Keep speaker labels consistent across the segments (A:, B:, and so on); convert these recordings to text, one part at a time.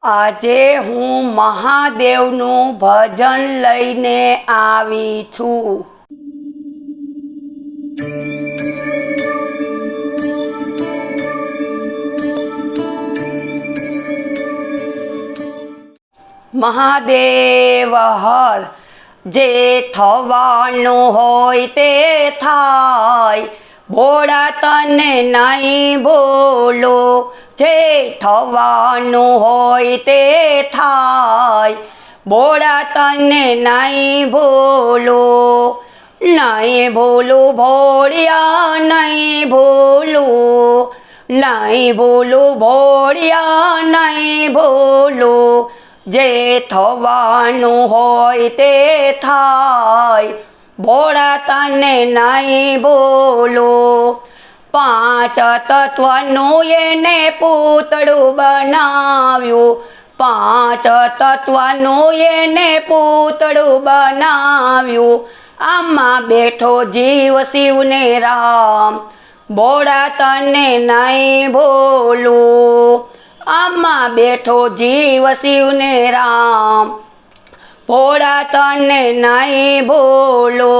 A: આજે હું મહાદેવનું ભજન લઈને આવી છું। મહાદેવ હર, જે થવાનું હોય તે થાય, ભોળા તને નહીં બોલો, જે થવાનું હોય તે થાય, ભોળા તને નહીં બોલો। નહીં ભૂલું ભોળિયા, નહીં ભૂલું, નહીં ભૂલું ભોળિયા, નહીં ભૂલું, જે થવાનું હોય તે થાય, ભોળા તને નહીં બોલો। પાંચ તત્વનું એને પૂતળું બનાવ્યું, પાંચ તત્વનું એને પૂતળું બનાવ્યું, આમાં બેઠો જીવ શિવને રામ, ભોળા તને નહીં બોલું। આમાં બેઠો જીવ શિવને રામ, ભોળા તને નહીં બોલો।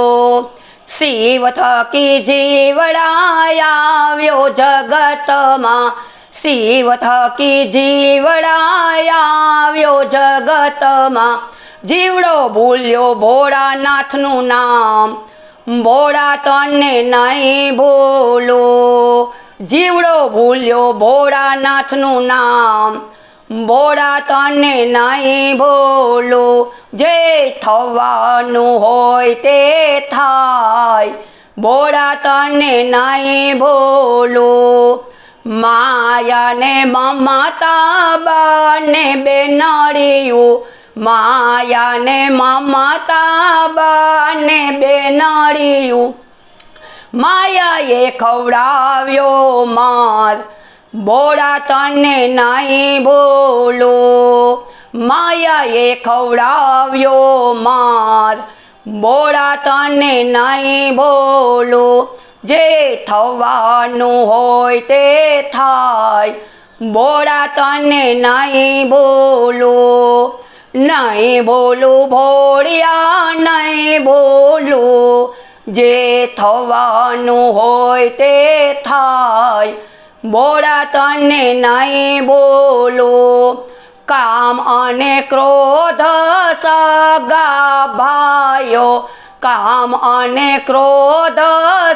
A: શિવ થકી જીવડા આવ્યો જગતમાં, શિવ થકી જીવડા આવ્યો જગતમાં, જીવડો ભૂલ્યો ભોળાનાથનું નામ, ભોળા તને નહીં બોલો। જીવડો ભૂલ્યો ભોળાનાથનું નામ, ભોળા તને નહીં બોલો। જે થવાનું હોય તે થાય, ભોળા તને નહીં બોલો। માયા ને મમતા બંને બેનડીયું, માયા ને મમતા બંને બેનડીયું, માયાએ ખવડાવ્યો માર, ભોળા તને નહીં બોલો। માયાએ ખવડાવ્યો માર, ભોળા તને નહીં બોલો। જે થવાનું હોય તે થાય, ભોળા તને નહીં બોલો। નહીં બોલું ભોળિયા, નહીં બોલું, જે થવાનું હોય તે થાય, ભોળા તને નહીં બોલો। કામ અને ક્રોધ સગા ભાઈઓ, કામ અને ક્રોધ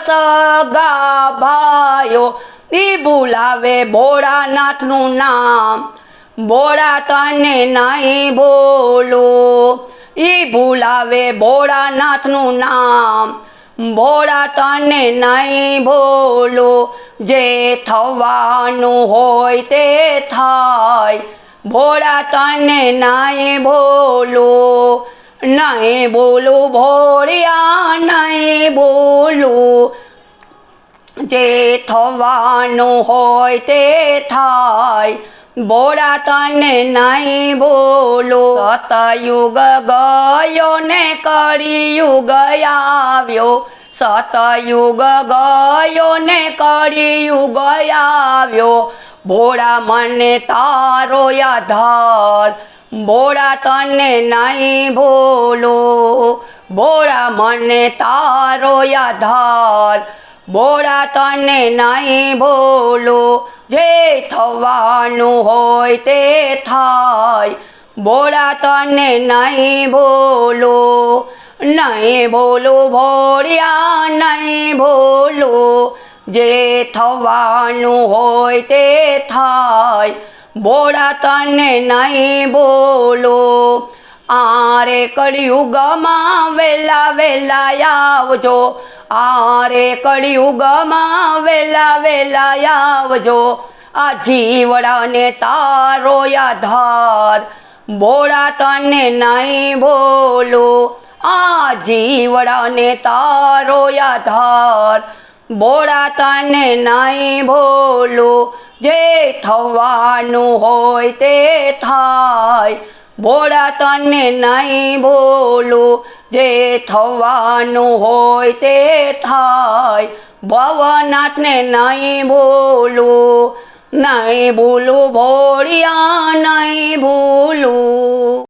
A: સગા ભાઈઓ, ઈ બોલાવે ભોળાનાથનું નામ, ભોળા તને નહીં બોલો। ઈ બોલાવે ભોળાનાથનું નામ, ભોળા તને નહીં બોલો। જે થવાનું હોય તે થાય, ભોળા તને નહીં બોલો। નહીં બોલું ભોળિયા, નહીં બોલું, જે થવાનું હોય તે થાય, ભોળા તને નહીં બોલો। સતયુગ ગયો ને કળિયુગ આવ્યો, સતયુગ ગયો ને કળિયુગ આવ્યો, ભોળા મને તારો આધાર, ભોળા તને નહીં બોલો। ભોળા મને તારો આધાર, ભોળા તને નહીં બોલો। જે થવાનું હોય તે થાય, ભોળા તને નહીં બોલો। નહીં બોલું ભોળિયા, નહીં બોલું, જે થવાનું હોય તે થાય, ભોળા તને નહીં બોલો। આરે કળિયુગમાં વેલા વેલા આવજો, આરે કળિયુગમાં વેલા વેલા આવજો, આ જીવડાને તારો આધાર, ભોળા તને નહીં બોલો। આ જીવડાને તારો આધાર, ભોળા તને નહીં બોલો। જે થવાનું હોય તે થાય, ભોળા તને નહીં બોલો। જે થવાનું હોય તે થાય, ભવનાથને નહીં બોલો, નહીં બોલું ભોળિયા નહીં